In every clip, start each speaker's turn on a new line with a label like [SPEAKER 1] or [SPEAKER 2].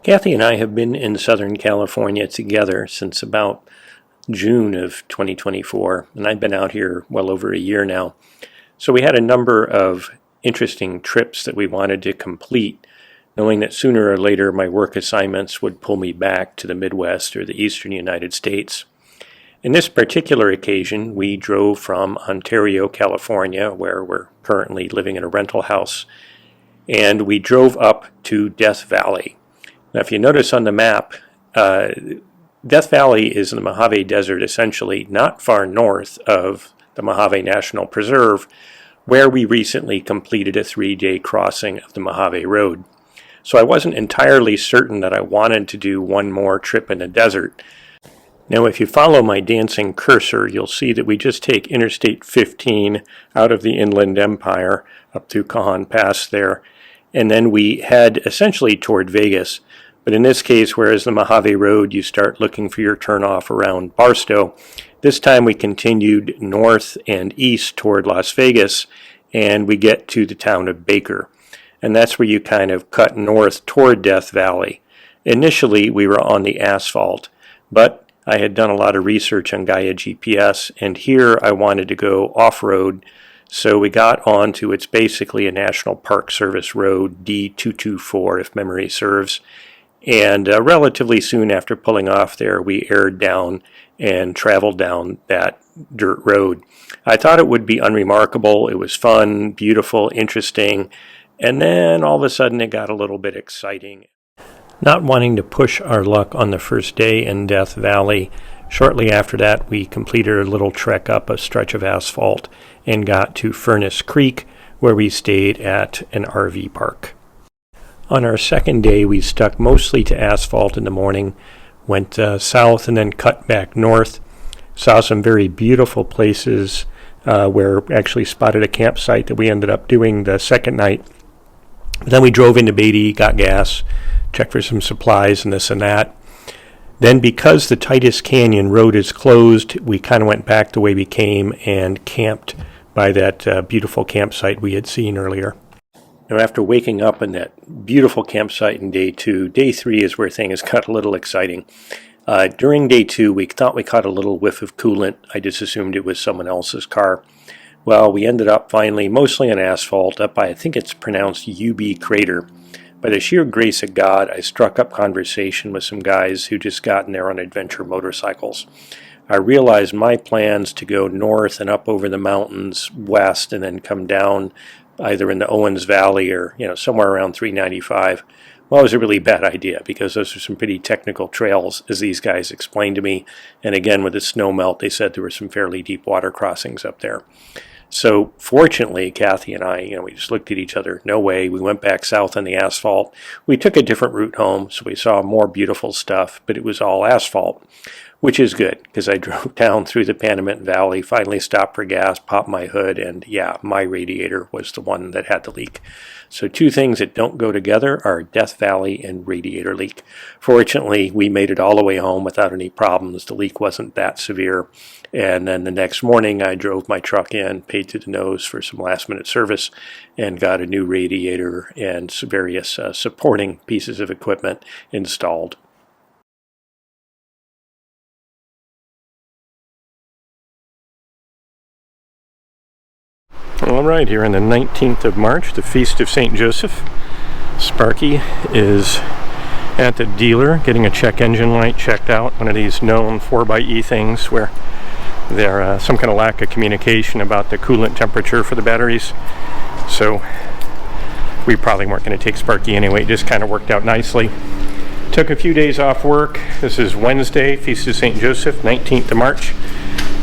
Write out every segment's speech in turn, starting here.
[SPEAKER 1] Kathy and I have been in Southern California together since about June of 2024, and I've been out here well over a year now. So we had a number of interesting trips that we wanted to complete, knowing that sooner or later my work assignments would pull me back to the Midwest or the Eastern United States. In this particular occasion, we drove from Ontario, California, where we're currently living in a rental house, and we drove up to Death Valley. Now, if you notice on the map, Death Valley is in the Mojave Desert, essentially not far north of the Mojave National Preserve, where we recently completed a 3-day crossing of the Mojave Road. So I wasn't entirely certain that I wanted to do one more trip in the desert. Now, if you follow my dancing cursor, you'll see that we just take Interstate 15 out of the Inland Empire up through Cajon Pass there, and then we head essentially toward Vegas. But in this case, whereas the Mojave Road, you start looking for your turnoff around Barstow, this time we continued north and east toward Las Vegas, and we get to the town of Baker. And that's where you kind of cut north toward Death Valley. Initially, we were on the asphalt, but I had done a lot of research on Gaia GPS, and here I wanted to go off-road, so we got onto, it's basically a National Park Service road, D224 if memory serves. And relatively soon after pulling off there, we aired down and traveled down that dirt road. I thought it would be unremarkable. It was fun, beautiful, interesting, and then all of a sudden it got a little bit exciting. Not wanting to push our luck on the first day in Death Valley, shortly after that we completed a little trek up a stretch of asphalt and got to Furnace Creek, where we stayed at an RV park. On our second day, we stuck mostly to asphalt in the morning, went south and then cut back north, saw some very beautiful places where we actually spotted a campsite that we ended up doing the second night. Then we drove into Beatty, got gas, checked for some supplies and this and that. Then because the Titus Canyon road is closed, we kind of went back the way we came and camped by that beautiful campsite we had seen earlier. Now, after waking up in that beautiful campsite in day 2, day 3 is where things got a little exciting. During day 2, we thought we caught a little whiff of coolant. I just assumed it was someone else's car. Well, we ended up finally mostly on asphalt up by, I think it's pronounced UB Crater. By the sheer grace of God, I struck up conversation with some guys who just gotten there on adventure motorcycles. I realized my plans to go north and up over the mountains west and then come down either in the Owens Valley or, somewhere around 395. Well, it was a really bad idea because those are some pretty technical trails, as these guys explained to me. And again, with the snow melt, they said there were some fairly deep water crossings up there. So fortunately, Kathy and I, we just looked at each other. No way. We went back south on the asphalt. We took a different route home, so we saw more beautiful stuff, but it was all asphalt, which is good because I drove down through the Panamint Valley, finally stopped for gas, popped my hood, and yeah, my radiator was the one that had the leak. So two things that don't go together are Death Valley and radiator leak. Fortunately, we made it all the way home without any problems. The leak wasn't that severe. And then the next morning, I drove my truck in, paid to the nose for some last-minute service, and got a new radiator and various supporting pieces of equipment installed. All right, here on the 19th of March, the Feast of St. Joseph, Sparky is at the dealer getting a check engine light checked out, one of these known 4xe things where there's some kind of lack of communication about the coolant temperature for the batteries. So we probably weren't going to take Sparky anyway. It just kind of worked out nicely. Took a few days off work. This is Wednesday, Feast of St. Joseph, 19th of March,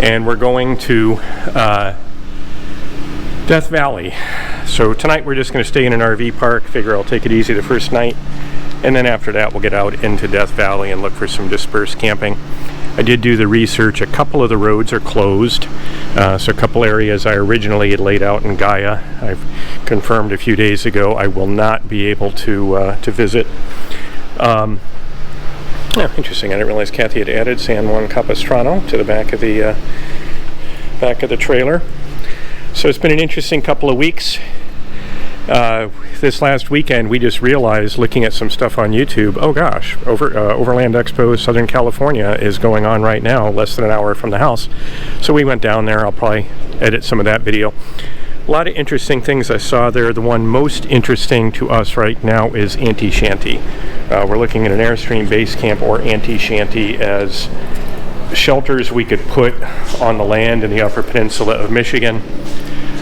[SPEAKER 1] and we're going to Death Valley. So tonight we're just going to stay in an RV park. Figure I'll take it easy the first night, and then after that we'll get out into Death Valley and look for some dispersed camping. I did do the research. A couple of the roads are closed, so a couple areas I originally had laid out in Gaia, I've confirmed a few days ago I will not be able to visit. Yeah, interesting. I didn't realize Kathy had added San Juan Capistrano to the back of the trailer. So it's been an interesting couple of weeks. This last weekend we just realized, looking at some stuff on YouTube, oh gosh, Overland Expo Southern California is going on right now, less than an hour from the house. So we went down there. I'll probably edit some of that video. A lot of interesting things I saw there. The one most interesting to us right now is anti-shanty. We're looking at an Airstream base camp or anti-shanty as shelters we could put on the land in the Upper Peninsula of Michigan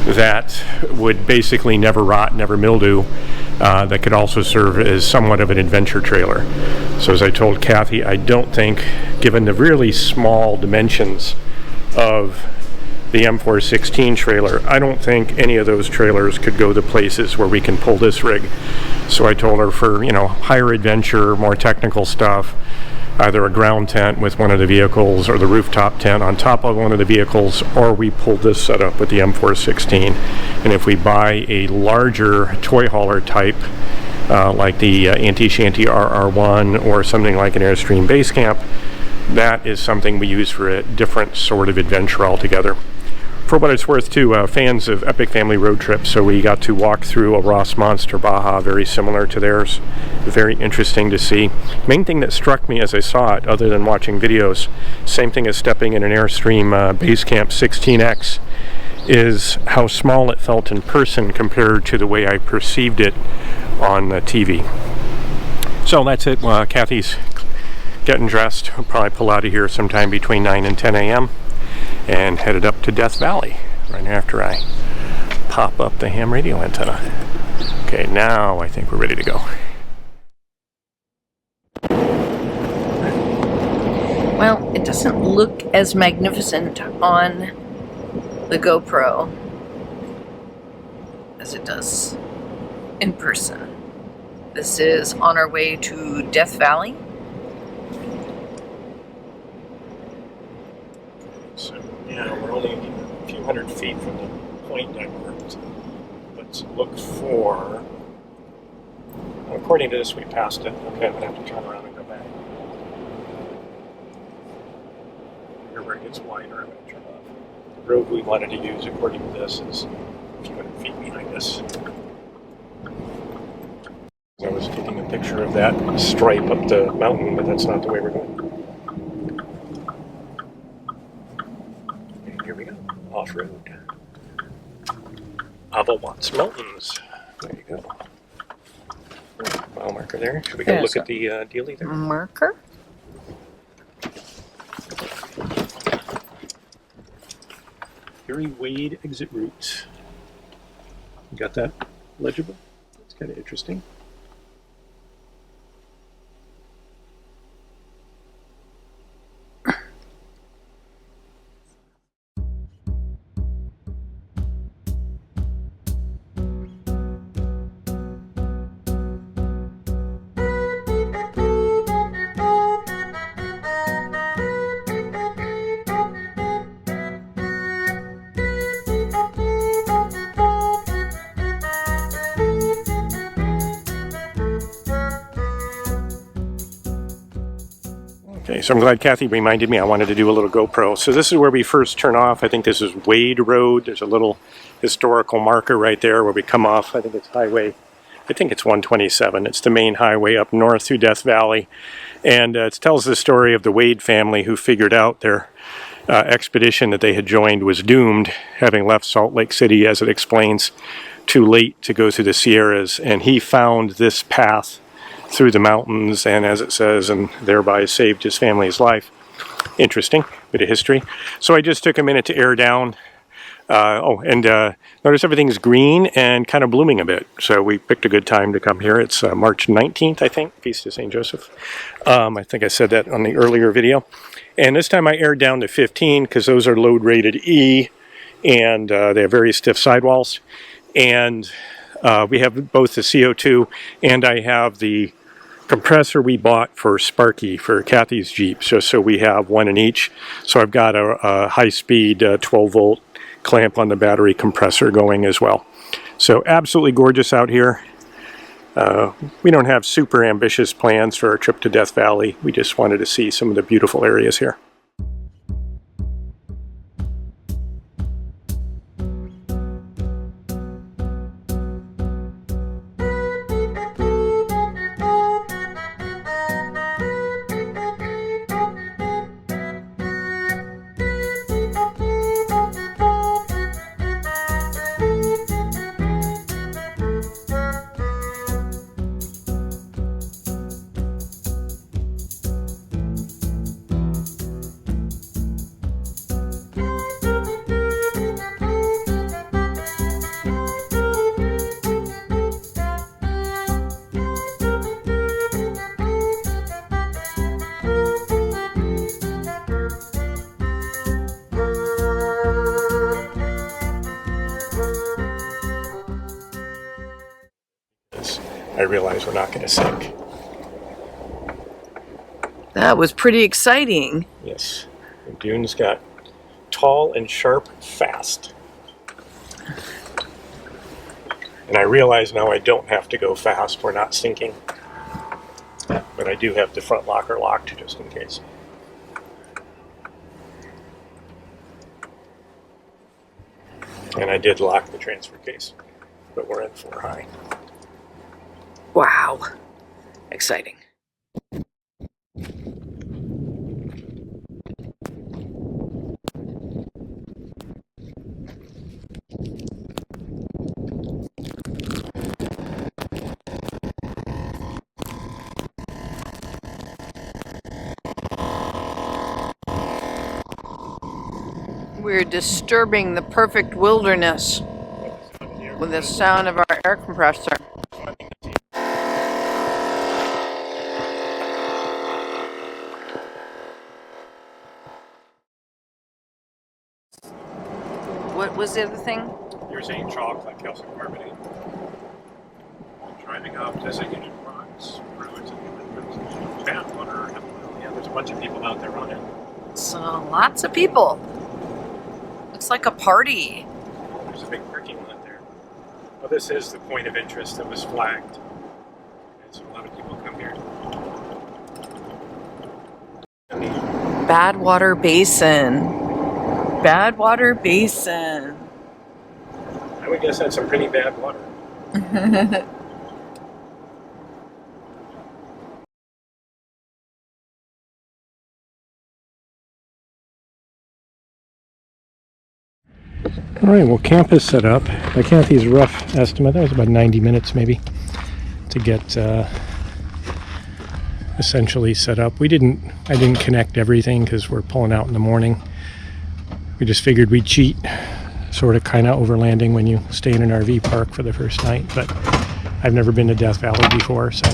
[SPEAKER 1] that would basically never rot, never mildew, that could also serve as somewhat of an adventure trailer. So as I told Kathy, I don't think, given the really small dimensions of the M416 trailer, I don't think any of those trailers could go to places where we can pull this rig. So I told her for, higher adventure, more technical stuff, either a ground tent with one of the vehicles or the rooftop tent on top of one of the vehicles, or we pull this setup with the M416. And if we buy a larger toy hauler type, like the anti-shanty RR1 or something like an Airstream base camp, that is something we use for a different sort of adventure altogether. For what it's worth, too, fans of epic family road trips, so we got to walk through a Ross Monster Baja, very similar to theirs. Very interesting to see. Main thing that struck me as I saw it, other than watching videos, same thing as stepping in an Airstream Basecamp 16X, is how small it felt in person compared to the way I perceived it on the TV. So that's it. Kathy's getting dressed. We'll probably pull out of here sometime between 9 and 10 a.m. and headed up to Death Valley right after I pop up the ham radio antenna. Okay, now I think we're ready to go.
[SPEAKER 2] Well, it doesn't look as magnificent on the GoPro as it does in person. This is on our way to Death Valley.
[SPEAKER 1] So, yeah, we're only a few hundred feet from the point I marked. Let's look for... According to this, we passed it. Okay, I'm going to have to turn around and go back. Here where it gets wider, I'm going to turn off. The road we wanted to use, according to this, is a few hundred feet behind us. I was taking a picture of that stripe up the mountain, but that's not the way we're going. Here we go, off-road. Avawatz Mountains. There you go. Mile marker there. Should we go look at the dealie there?
[SPEAKER 2] Marker?
[SPEAKER 1] Harry Wade exit route. You got that legible? It's kind of interesting. Okay, so I'm glad Kathy reminded me I wanted to do a little GoPro. So this is where we first turn off. I think this is Wade Road. There's a little historical marker right there where we come off. I think it's highway, I think it's 127. It's the main highway up north through Death Valley. And it tells the story of the Wade family who figured out their expedition that they had joined was doomed, having left Salt Lake City, as it explains, too late to go through the Sierras. And he found this path through the mountains, and as it says, and thereby saved his family's life. Interesting bit of history. So I just took a minute to air down. Notice everything's green and kind of blooming a bit. So we picked a good time to come here. It's March 19th, I think, Feast of St. Joseph. I think I said that on the earlier video. And this time I aired down to 15 because those are load rated E, and they have very stiff sidewalls. And we have both the CO2 and I have the compressor we bought for Sparky for Kathy's Jeep. So we have one in each. So I've got a high-speed 12-volt clamp on the battery compressor going as well. So absolutely gorgeous out here. We don't have super ambitious plans for our trip to Death Valley. We just wanted to see some of the beautiful areas here. realize we're not going to sink.
[SPEAKER 2] That was pretty exciting.
[SPEAKER 1] Yes, the dunes got tall and sharp fast. And I realize now I don't have to go fast. We're not sinking. But I do have the front locker locked just in case. And I did lock the transfer case, but we're in 4 high.
[SPEAKER 2] Wow. Exciting. We're disturbing the perfect wilderness with the sound of our air compressor. What was the other thing?
[SPEAKER 1] You're saying chalk, like calcium carbonate. Driving up designated rocks, roads, and bad water. Yeah, there's a bunch of people out there on it.
[SPEAKER 2] So lots of people. Looks like a party.
[SPEAKER 1] There's a big parking lot there. Well, this is the point of interest that was flagged. And so a lot of people come here.
[SPEAKER 2] Badwater Basin. Badwater Basin.
[SPEAKER 1] I would guess that's some pretty bad water. All right, well, camp is set up. By Kathy's rough estimate, that was about 90 minutes maybe to get essentially set up. I didn't connect everything because we're pulling out in the morning. We just figured we'd cheat, sort of kind of overlanding when you stay in an RV park for the first night, but I've never been to Death Valley before, so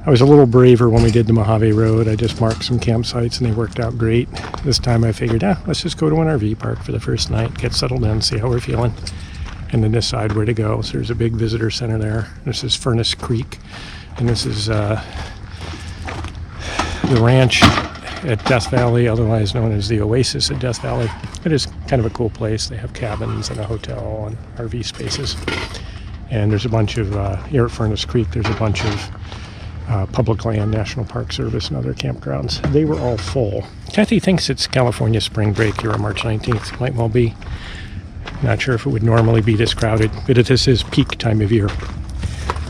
[SPEAKER 1] I was a little braver when we did the Mojave Road. I just marked some campsites and they worked out great. This time I figured, let's just go to an RV park for the first night, get settled in, see how we're feeling, and then decide where to go. So there's a big visitor center there. This is Furnace Creek, and this is the ranch at Death Valley, otherwise known as the Oasis at Death Valley. It is kind of a cool place. They have cabins and a hotel and RV spaces. And there's a bunch of, here at Furnace Creek, there's a bunch of public land, National Park Service, and other campgrounds. They were all full. Kathy thinks it's California spring break here on March 19th. Might well be. Not sure if it would normally be this crowded, but this is peak time of year.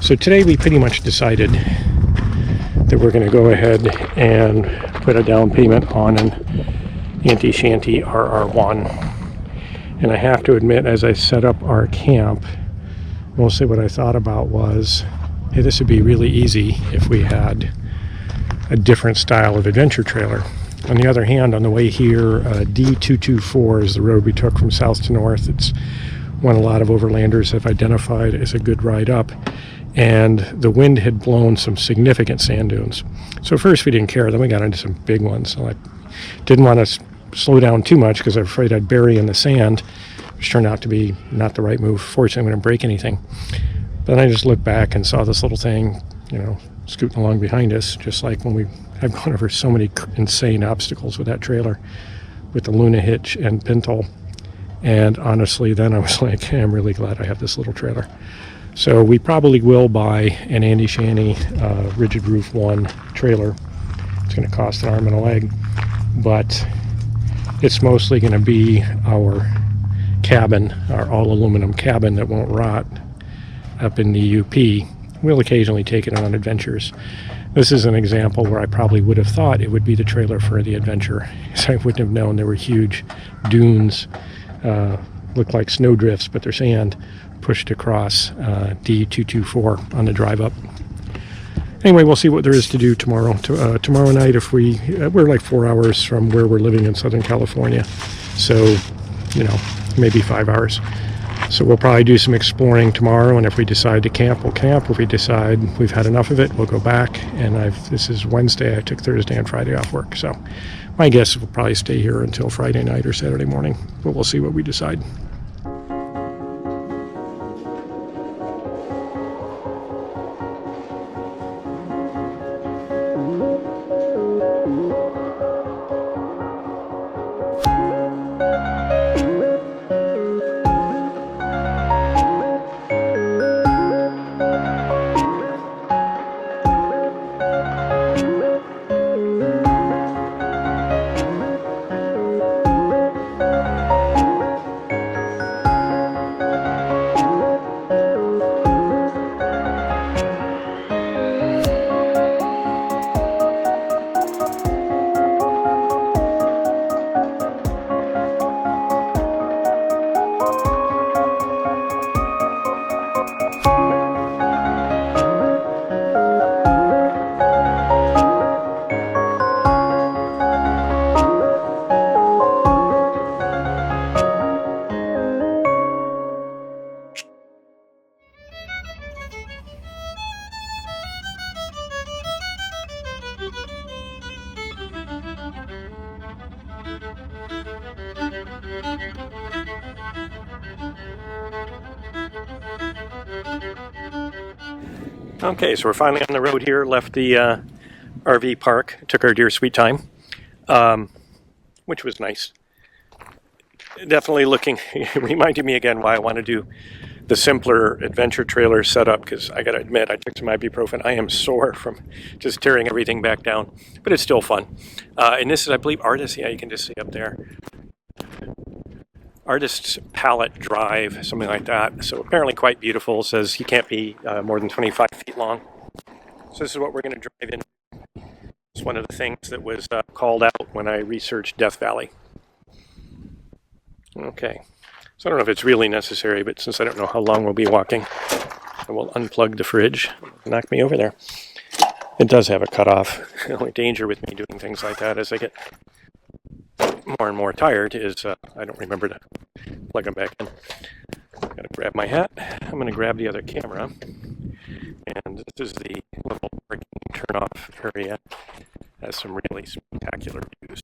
[SPEAKER 1] So today we pretty much decided that we're going to go ahead and put a down payment on an anti-shanty RR1. And I have to admit, as I set up our camp, mostly what I thought about was, hey, this would be really easy if we had a different style of adventure trailer. On the other hand, on the way here, D224 is the road we took from south to north. It's one a lot of overlanders have identified as a good ride up. And the wind had blown some significant sand dunes. So first we didn't care, then we got into some big ones. So I didn't want to slow down too much because I was afraid I'd bury in the sand, which turned out to be not the right move. Fortunately, we didn't break anything. But then I just looked back and saw this little thing, scooting along behind us, just like when I've gone over so many insane obstacles with that trailer, with the Luna hitch and pintle. And honestly, then I was like, hey, I'm really glad I have this little trailer. So we probably will buy an Andy Shanty Rigid Roof 1 trailer. It's going to cost an arm and a leg, but it's mostly going to be our cabin, our all aluminum cabin that won't rot up in the UP. We'll occasionally take it on adventures. This is an example where I probably would have thought it would be the trailer for the adventure, because I wouldn't have known there were huge dunes, look like snowdrifts, but they're sand, pushed across D224 on the drive up. Anyway, we'll see what there is to do tomorrow. Tomorrow night, if we're like 4 hours from where we're living in Southern California, so maybe 5 hours. So we'll probably do some exploring tomorrow, and if we decide to camp, we'll camp. If we decide we've had enough of it, we'll go back. And this is Wednesday. I took Thursday and Friday off work, so my guess is we'll probably stay here until Friday night or Saturday morning, but we'll see what we decide. Okay, so we're finally on the road here, left the RV park, took our dear sweet time, which was nice. Definitely looking, reminded me again why I want to do the simpler adventure trailer setup, because I got to admit, I took some ibuprofen. I am sore from just tearing everything back down, but it's still fun. And this is, I believe, Artist. Yeah, you can just see up there. Artist's Pallet Drive, something like that. So apparently quite beautiful. It says you can't be more than 25 feet long. So this is what we're going to drive in. It's one of the things that was called out when I researched Death Valley. Okay, so I don't know if it's really necessary, but since I don't know how long we'll be walking, I will unplug the fridge. Knock me over there. It does have a cutoff. The only danger with me doing things like that as I get more and more tired is I don't remember to plug them back in. Gotta grab my hat. I'm gonna grab the other camera. And this is the little parking turn-off area. Has some really spectacular views.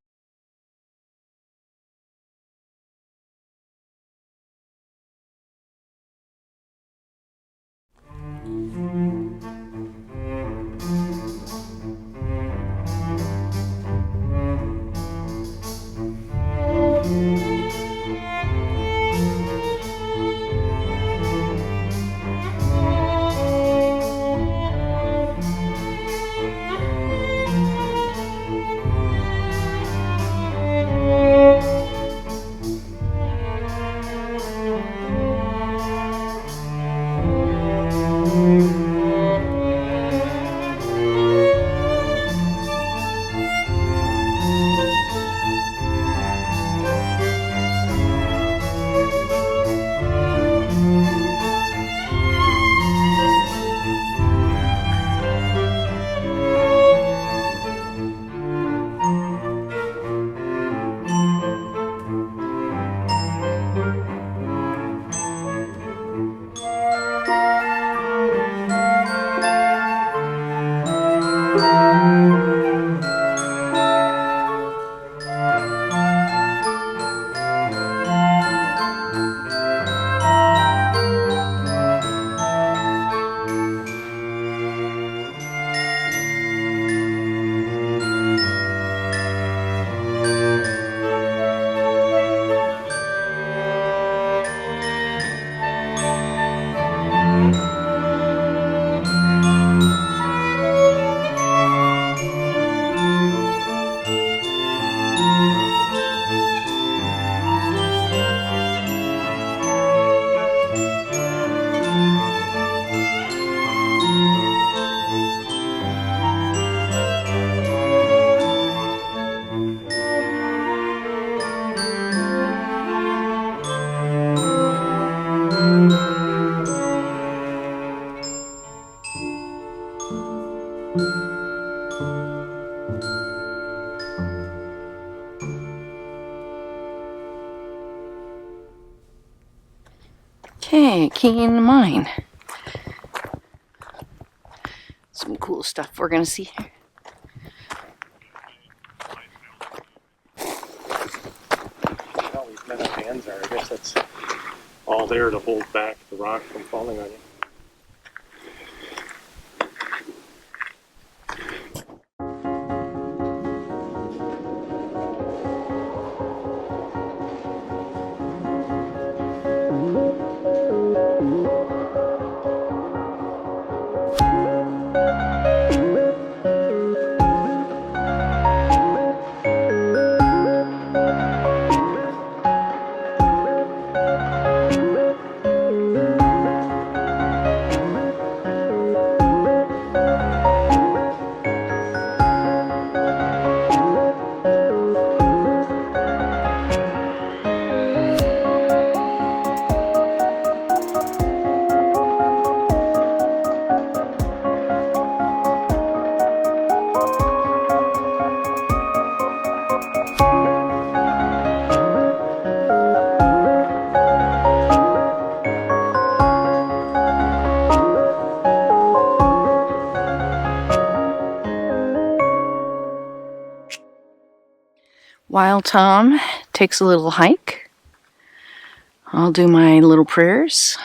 [SPEAKER 2] Okay, keen mine. Some cool stuff we're gonna see here.
[SPEAKER 1] All these metal bands are, I guess that's all there to hold back the rock from falling on you.
[SPEAKER 2] While Tom takes a little hike, I'll do my little prayers.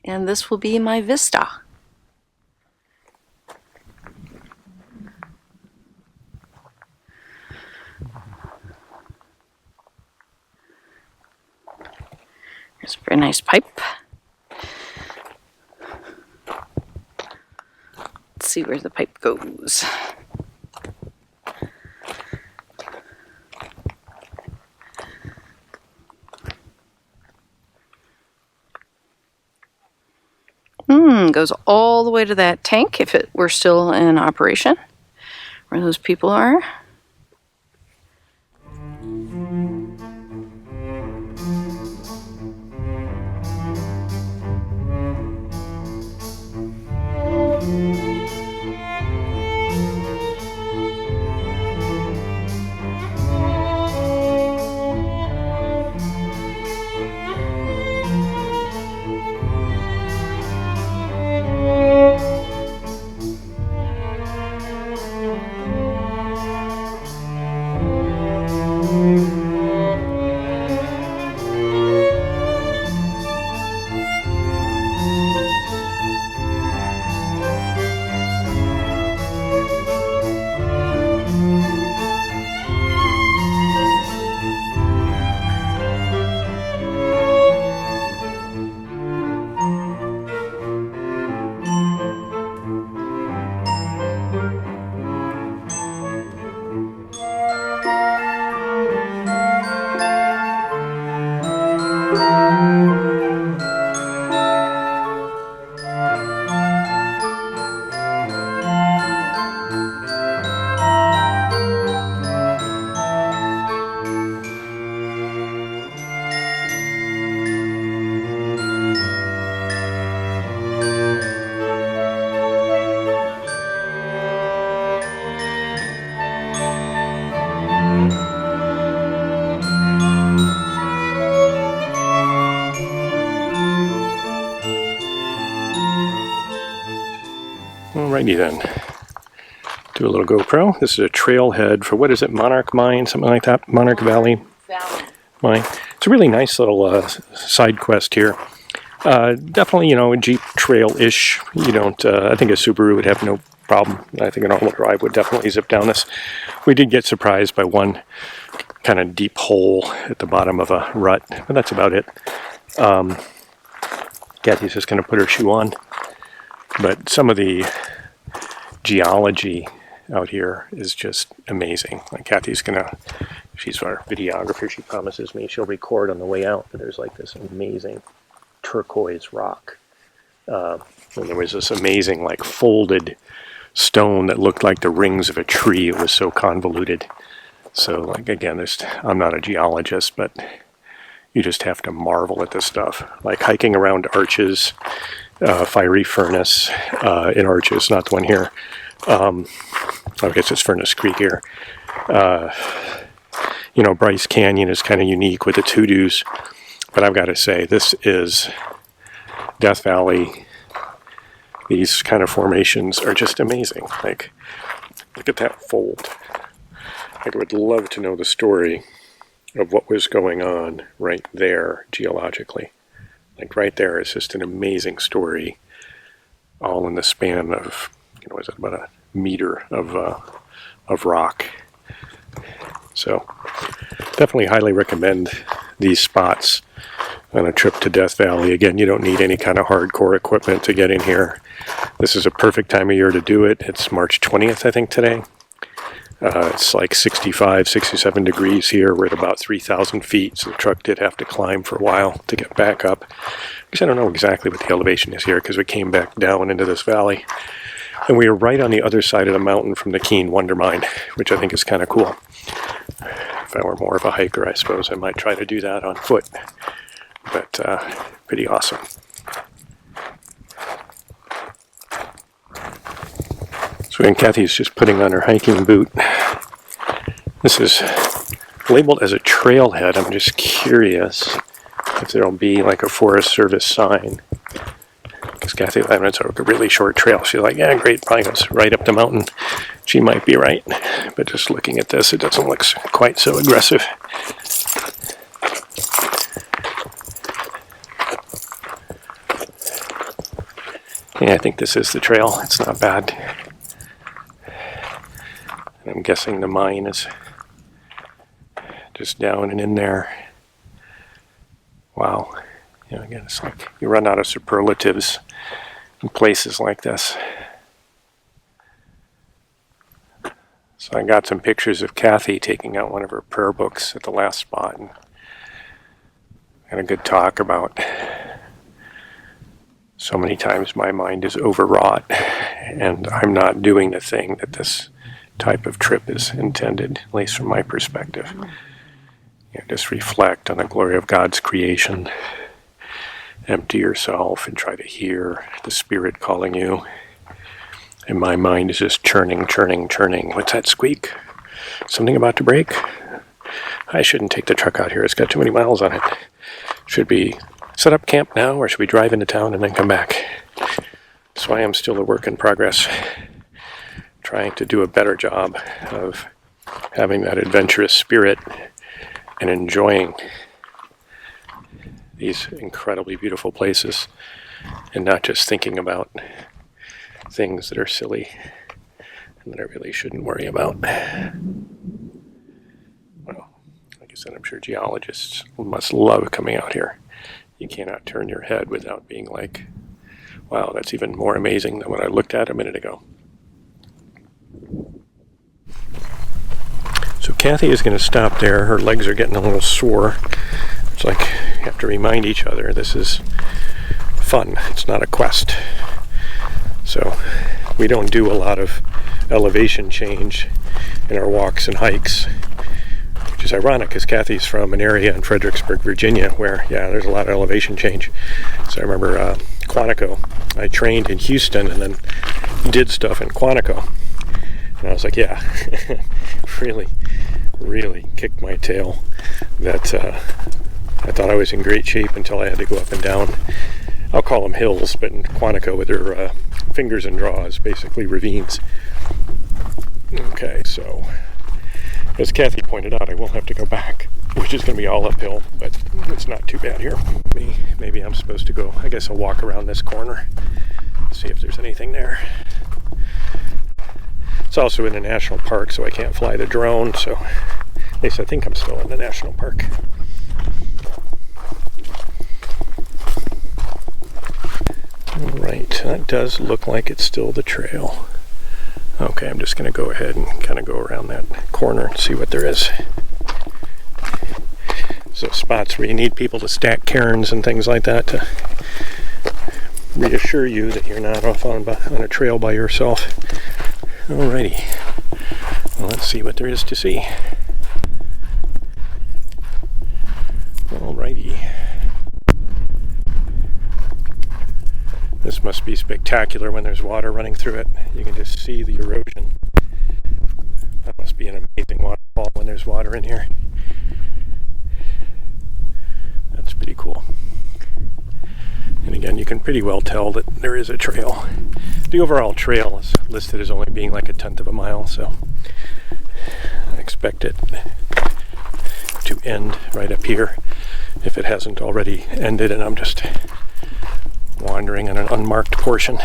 [SPEAKER 2] And this will be my vista. There's a very nice pipe. Let's see where the pipe goes. Goes all the way to that tank if it were still in operation, where those people are.
[SPEAKER 1] Alrighty then. Do a little GoPro. This is a trailhead for, what is it, Monarch Mine, something like that? Monarch Valley Mine. It's a really nice little side quest here. Definitely, you know, a Jeep trail-ish. You don't, I think a Subaru would have no problem. I think an all-wheel drive would definitely zip down this. We did get surprised by one kind of deep hole at the bottom of a rut, but that's about it. Kathy's just going to put her shoe on. But some of the geology out here is just amazing. Like Kathy's gonna, she's our videographer, she promises me she'll record on the way out, but there's like this amazing turquoise rock. And there was this amazing like folded stone that looked like the rings of a tree. It was so convoluted. So like again, I'm not a geologist, but you just have to marvel at this stuff. Like hiking around Arches, fiery furnace in Arches, not the one here. I guess it's Furnace Creek here. You know, Bryce Canyon is kind of unique with its hoodoos, but I've got to say, this is Death Valley. These kind of formations are just amazing. Like, look at that fold. Like, I would love to know the story of what was going on right there geologically. Like right there is just an amazing story, all in the span of, you know, is it about a meter of rock. So definitely highly recommend these spots on a trip to Death Valley. Again, you don't need any kind of hardcore equipment to get in here. This is a perfect time of year to do it. It's March 20th, I think, today. It's like 65, 67 degrees here. We're at about 3,000 feet, so the truck did have to climb for a while to get back up. Because I don't know exactly what the elevation is here, because we came back down into this valley. And we are right on the other side of the mountain from the Keene Wonder Mine, which I think is kind of cool. If I were more of a hiker, I suppose I might try to do that on foot. But pretty awesome. So when Kathy's just putting on her hiking boot, this is labeled as a trailhead. I'm just curious if there'll be like a Forest Service sign. Because Kathy, that it's a really short trail. She's like, yeah, great, probably goes right up the mountain. She might be right, but just looking at this, it doesn't look quite so aggressive. Yeah, I think this is the trail. It's not bad. And I'm guessing the mine is just down and in there. Wow. You know, again, it's like you run out of superlatives in places like this. So I got some pictures of Kathy taking out one of her prayer books at the last spot and had a good talk about so many times my mind is overwrought and I'm not doing the thing that this type of trip is intended, at least from my perspective. You know, just reflect on the glory of God's creation, empty yourself and try to hear the Spirit calling you. And my mind is just churning. What's that squeak? Something about to break? I shouldn't take the truck out here. It's got too many miles on it. Should we set up camp now, or should we drive into town and then come back? So I am still a work in progress, trying to do a better job of having that adventurous spirit and enjoying these incredibly beautiful places and not just thinking about things that are silly and that I really shouldn't worry about. Well, like I said, I'm sure geologists must love coming out here. You cannot turn your head without being like, wow, that's even more amazing than what I looked at a minute ago. So Kathy is going to stop there. Her legs are getting a little sore. It's like you have to remind each other this is fun. It's not a quest. So we don't do a lot of elevation change in our walks and hikes, which is ironic because Kathy's from an area in Fredericksburg, Virginia, where, yeah, there's a lot of elevation change. So I remember Quantico. I trained in Houston and then did stuff in Quantico. And I was like, yeah, really kicked my tail. That I thought I was in great shape until I had to go up and down. I'll call them hills, but in Quantico with their fingers and draws, basically ravines. Okay, so as Kathy pointed out, I will have to go back, which is going to be all uphill, but it's not too bad here. Maybe I'm supposed to go, I guess I'll walk around this corner, see if there's anything there. It's also in a national park, so I can't fly the drone, so at least I think I'm still in the national park. Alright, that does look like it's still the trail. Okay, I'm just going to go ahead and kind of go around that corner and see what there is. So spots where you need people to stack cairns and things like that to reassure you that you're not off on a trail by yourself. Alrighty, well, let's see what there is to see. Alrighty. This must be spectacular when there's water running through it. You can just see the erosion. That must be an amazing waterfall when there's water in here. That's pretty cool. And again, you can pretty well tell that there is a trail. The overall trail is listed as only being like 1/10 of a mile, so I expect it to end right up here if it hasn't already ended and I'm just wandering on an unmarked portion.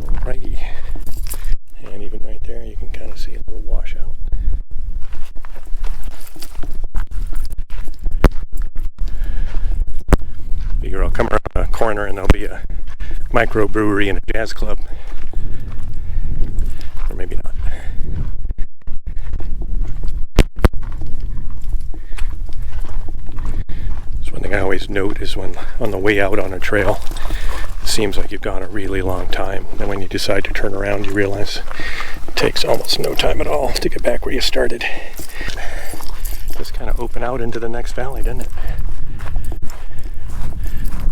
[SPEAKER 1] Alrighty. And even right there you can kind of see a little washout. Figure I'll come around a corner and there'll be a microbrewery and a jazz club. Or maybe not. So one thing I always note is when on the way out on a trail, it seems like you've gone a really long time. And when you decide to turn around, you realize it takes almost no time at all to get back where you started. Just kind of open out into the next valley, didn't it?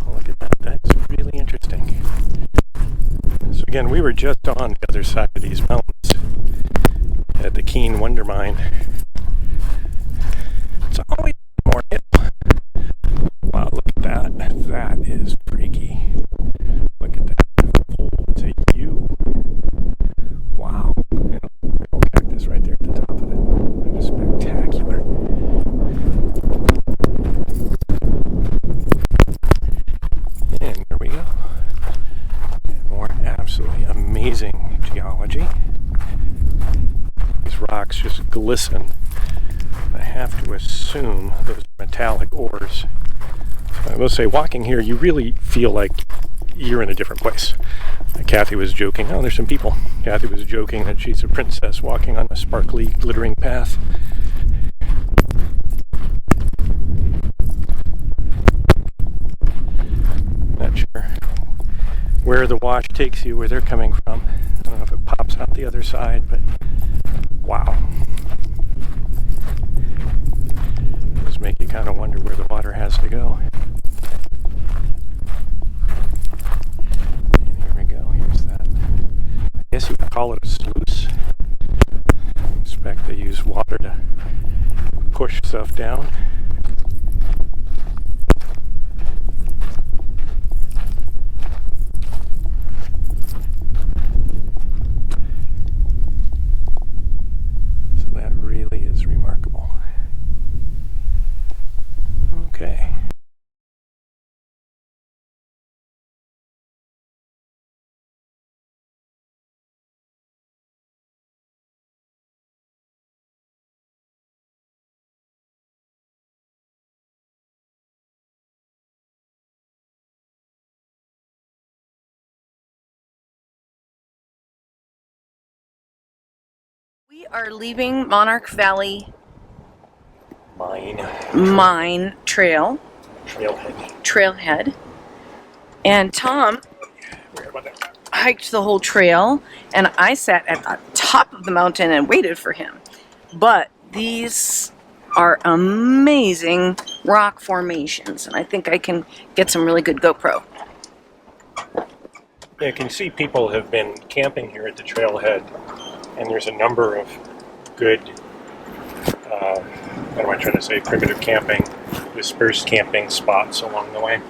[SPEAKER 1] Look at that. That's really interesting. So again, we were just on the other side of these mountains at the Keene Wonder Mine. It's always more hill. Wow, look at that. That is freaky. Look at amazing geology. These rocks just glisten. I have to assume those are metallic ores. I will say, walking here, you really feel like you're in a different place. Kathy was joking. Oh, there's some people. Kathy was joking that she's a princess walking on a sparkly, glittering path. Not sure where the wash takes you, where they're coming from. I don't know if it pops out the other side, but wow. Does make you kind of wonder where the water has to go. And here we go. Here's that. I guess you could call it a sluice. I expect they use water to push stuff down. Okay.
[SPEAKER 2] We are leaving Monarch Valley
[SPEAKER 1] Mine
[SPEAKER 2] Trailhead. And Tom hiked the whole trail, and I sat at the top of the mountain and waited for him. But these are amazing rock formations, and I think I can get some really good GoPro.
[SPEAKER 1] Yeah, you can see people have been camping here at the trailhead, and there's a number of good, what am I trying to say, primitive camping, dispersed camping spots along the way.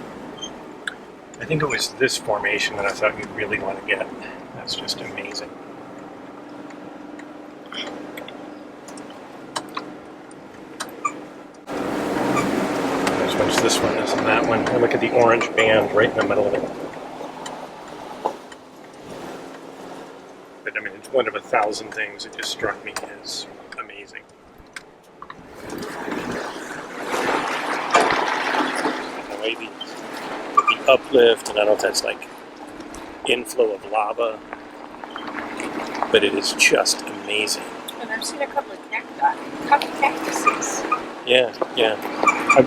[SPEAKER 1] I think it was this formation that I thought you'd really want to get. That's just amazing. As much as this one as in that one. And look at the orange band right in the middle of it. But I mean, it's one of 1,000 things that just struck me as amazing. The way the uplift, and I don't know if that's like inflow of lava, but it is just amazing.
[SPEAKER 3] And I've seen a couple of cactuses.
[SPEAKER 1] Yeah.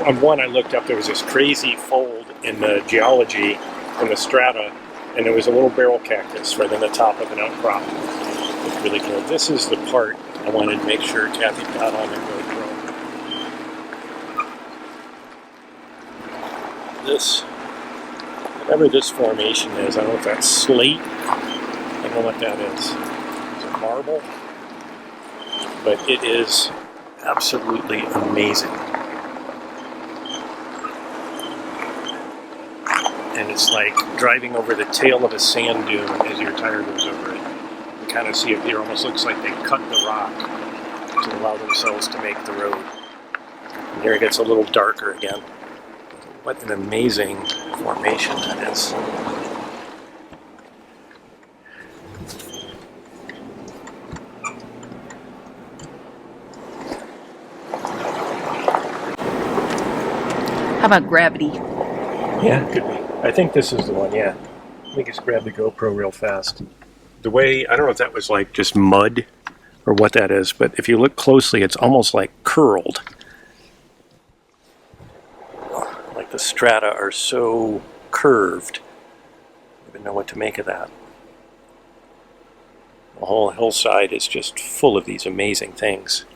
[SPEAKER 1] On one I looked up, there was this crazy fold in the geology in the strata, and there was a little barrel cactus right on the top of an outcrop. It's really cool. This is the part I wanted to make sure Kathy got on the GoPro. This, whatever this formation is, I don't know if that's slate. I don't know what that is. Is it marble? But it is absolutely amazing. And it's like driving over the tail of a sand dune as your tire goes over it. You kind of see it here, almost looks like they cut the rock to allow themselves to make the road. And here it gets a little darker again. What an amazing formation that is.
[SPEAKER 2] How about gravity?
[SPEAKER 1] Yeah, could be. I think this is the one, yeah. Let me just grab the GoPro real fast. The way, I don't know if that was like just mud or what that is, but if you look closely, it's almost like curled. Like the strata are so curved. I don't even know what to make of that. The whole hillside is just full of these amazing things.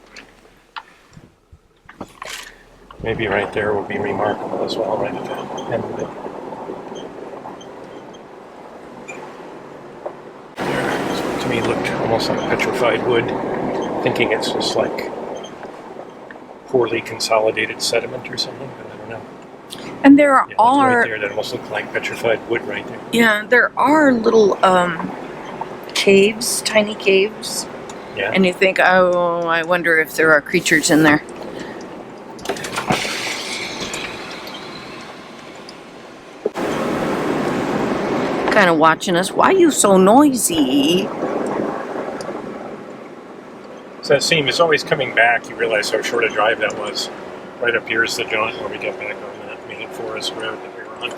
[SPEAKER 1] Maybe right there will be remarkable as well, right at the end of it. There, to me, looked almost like petrified wood, thinking it's just like poorly consolidated sediment or something, but I don't know.
[SPEAKER 2] And there are
[SPEAKER 1] right there, that almost looked like petrified wood right there.
[SPEAKER 2] Yeah, there are little caves, tiny caves.
[SPEAKER 1] Yeah.
[SPEAKER 2] And you think, oh, I wonder if there are creatures in there. kind of watching us. Why are you so noisy?
[SPEAKER 1] So that seam is always coming back. You realize how short a drive that was. Right up here is the joint where we get back on that main forest road that we were on.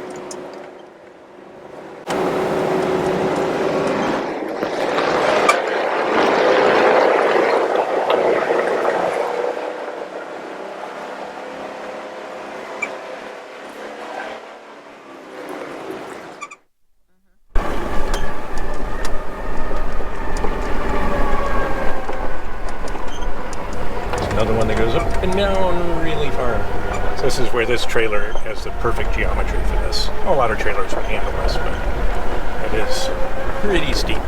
[SPEAKER 1] Another one that goes up and down really far. So this is where this trailer has the perfect geometry for this. A lot of trailers would handle this, but it is pretty steep.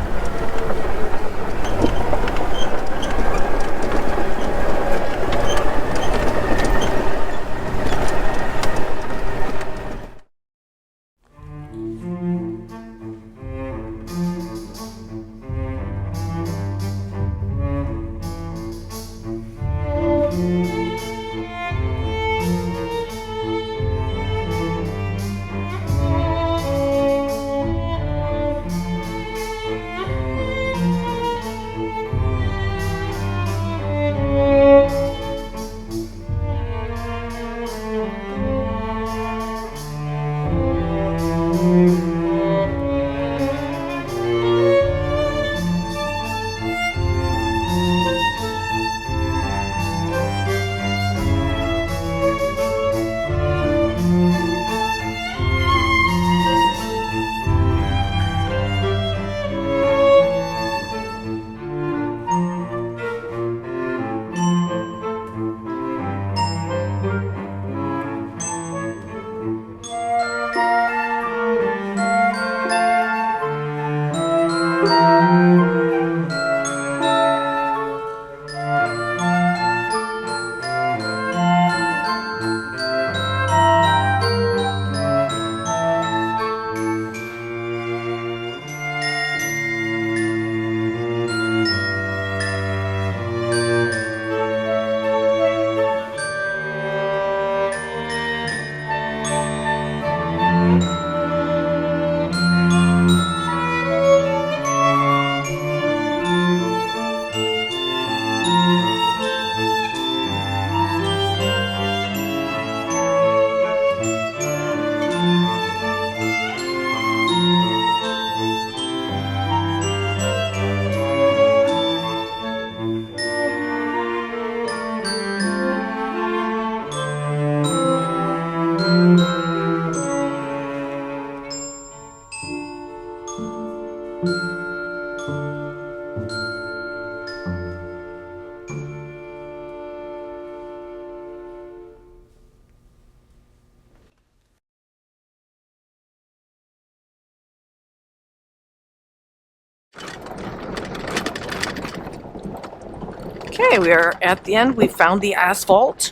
[SPEAKER 2] Okay, we are at the end. We found the asphalt.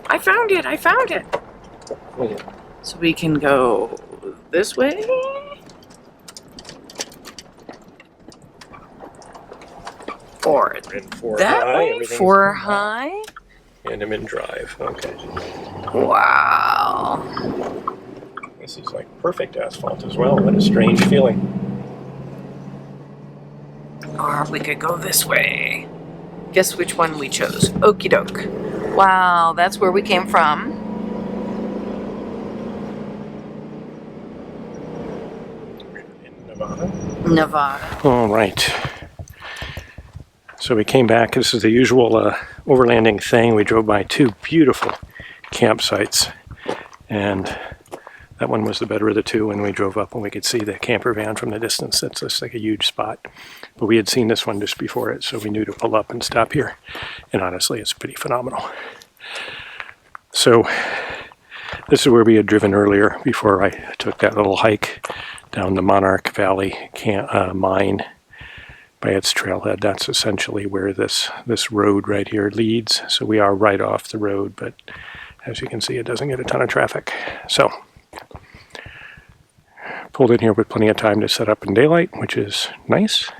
[SPEAKER 2] I found it. I found it. So we can go this way. Or
[SPEAKER 1] And four
[SPEAKER 2] that
[SPEAKER 1] high,
[SPEAKER 2] way.
[SPEAKER 1] everything's
[SPEAKER 2] 4 high.
[SPEAKER 1] and I'm in drive. Okay.
[SPEAKER 2] Wow.
[SPEAKER 1] This is like perfect asphalt as well. What a strange feeling.
[SPEAKER 2] Or we could go this way. Guess which one we chose. Okie doke. Wow, that's where we came from.
[SPEAKER 1] In Nevada.
[SPEAKER 2] Nevada.
[SPEAKER 1] All right. So we came back. This is the usual overlanding thing. We drove by 2 beautiful campsites, and that one was the better of the 2 when we drove up and we could see the camper van from the distance. That's just like a huge spot. But we had seen this one just before it, so we knew to pull up and stop here. And honestly, it's pretty phenomenal. So this is where we had driven earlier before I took that little hike down the Monarch Valley mine by its trailhead. That's essentially where this road right here leads. So we are right off the road, but as you can see, it doesn't get a ton of traffic. So pulled in here with plenty of time to set up in daylight, which is nice.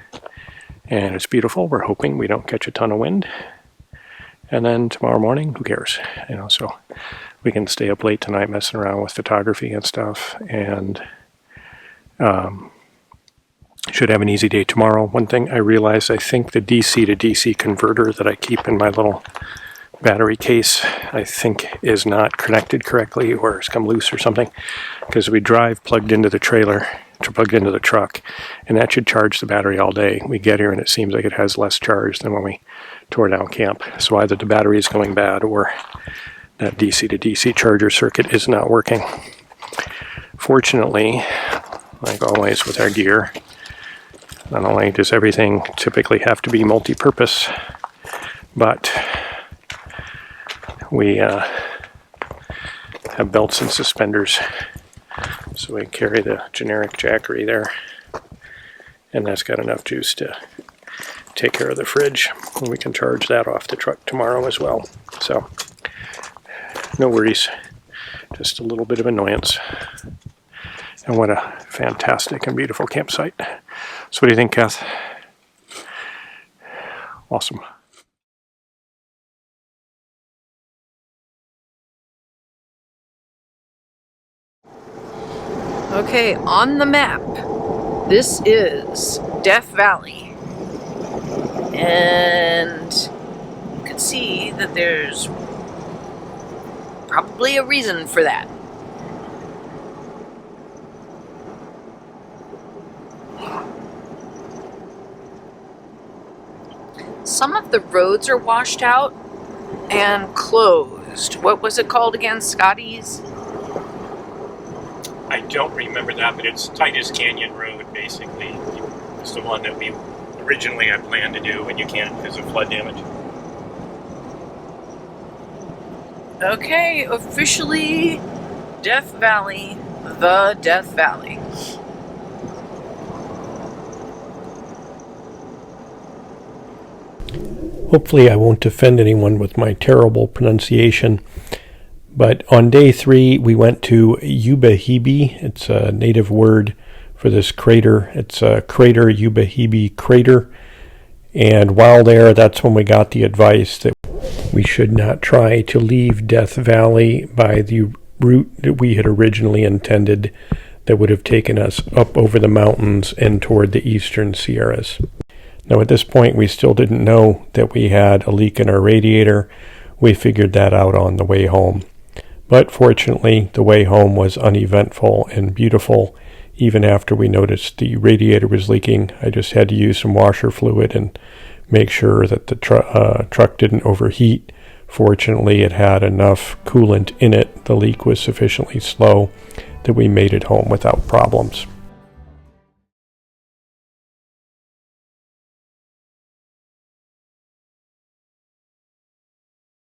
[SPEAKER 1] And it's beautiful. We're hoping we don't catch a ton of wind. And then tomorrow morning, who cares? So we can stay up late tonight messing around with photography and stuff, and Should have an easy day tomorrow. One thing I realized, I think the DC to DC converter that I keep in my little battery case, I think is not connected correctly, or it's come loose or something, because we drive plugged into the trailer, plugged into the truck, and that should charge the battery all day. We get here and it seems like it has less charge than when we tore down camp. So either the battery is going bad or that DC to DC charger circuit is not working. Fortunately, like always with our gear, not only does everything typically have to be multi-purpose, but we have belts and suspenders. So we carry the generic Jackery there, and that's got enough juice to take care of the fridge, and we can charge that off the truck tomorrow as well. So no worries, just a little bit of annoyance. And what a fantastic and beautiful campsite. So what do you think, Kath? Awesome.
[SPEAKER 2] Okay, on the map, this is Death Valley. And you can see that there's probably a reason for that. Some of the roads are washed out and closed. What was it called again? Scotty's?
[SPEAKER 1] I don't remember that, but it's Titus Canyon Road, basically. It's the one that we originally had planned to do, and you can't because of flood damage.
[SPEAKER 2] Okay, officially Death Valley, the Death Valley.
[SPEAKER 1] Hopefully I won't offend anyone with my terrible pronunciation, but on day 3 we went to Ubahibi. It's a native word for this crater. It's a crater, Ubahibi crater, and while there, that's when we got the advice that we should not try to leave Death Valley by the route that we had originally intended, that would have taken us up over the mountains and toward the eastern Sierras. Now at this point we still didn't know that we had a leak in our radiator. We figured that out on the way home. But fortunately the way home was uneventful and beautiful. Even after we noticed the radiator was leaking, I just had to use some washer fluid and make sure that the truck didn't overheat. Fortunately it had enough coolant in it. The leak was sufficiently slow that we made it home without problems.